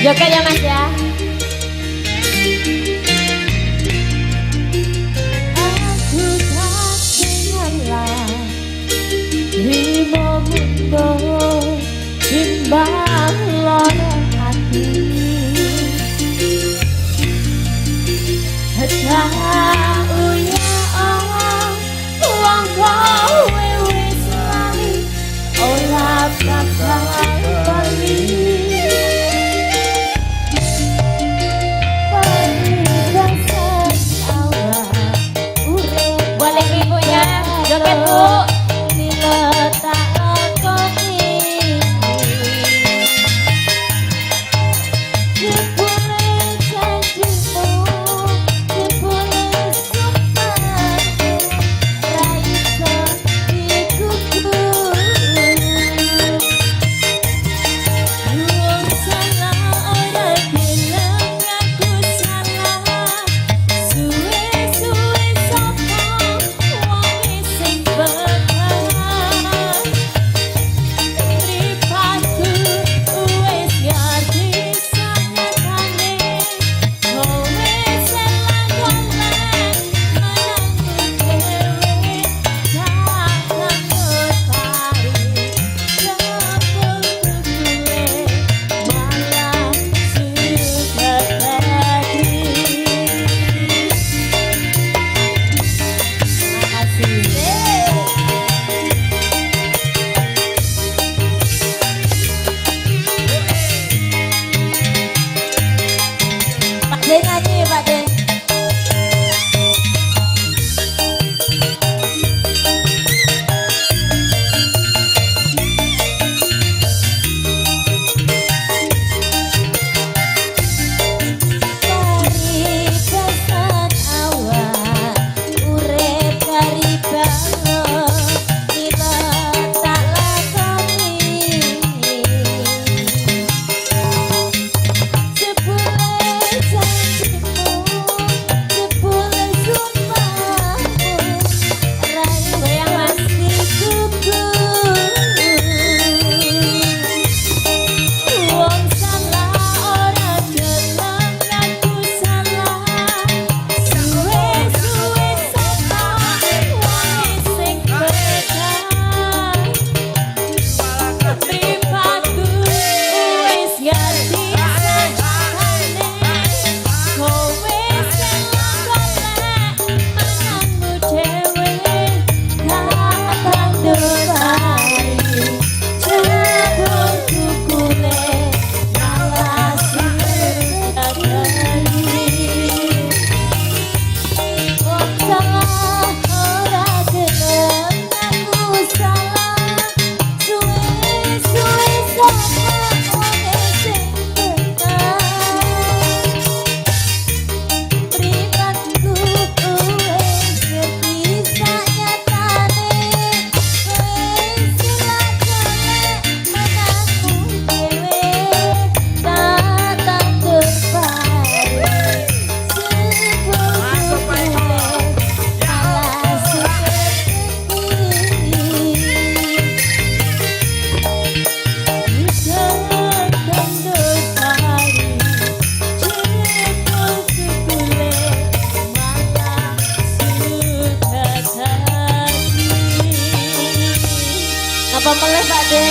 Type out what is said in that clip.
Joget ya Mas ya. Aku tak kenal limo mundo timbang lorong hati. Tahu ya wong kowe wis lali ora bakal bali. Boleh ibunya joget Bu. Diletak lakoni jebule janjimu, jebule sumpahmu, ra iso dikukur. Wong salah ora gelem ngaku salah, suwe-suwe sapa wong sing berkenan. Mripatku wis ngerti sanyatane, kowe selang golek menangmu dhewe, takkan terpari jebul kukule malah sudah tadi. Makasih. Pak De nyanyi Pak De. Dari pesan awal urip dari balon diletak lakoni jebule janjimu, jebule sumpahmu, ra iso dikukur. Wong salah ora gelem ngaku salah, suwe-suwe sapa wong sing berkenan. Mripatku wis ngerti sanyatane, kowe selang golek manganmu dhewe, takkan terpari jebul kukule malah sudah tadi. Wong salah ora gelem ngaku salah, suwe-suwe sapa wong sing berkenan. Mripatku wis ngerti sanyatane, wis silang golek menangmu dhewe, takkan terpari jebul kukule malah sudah tadi. Apa meleh Pak De?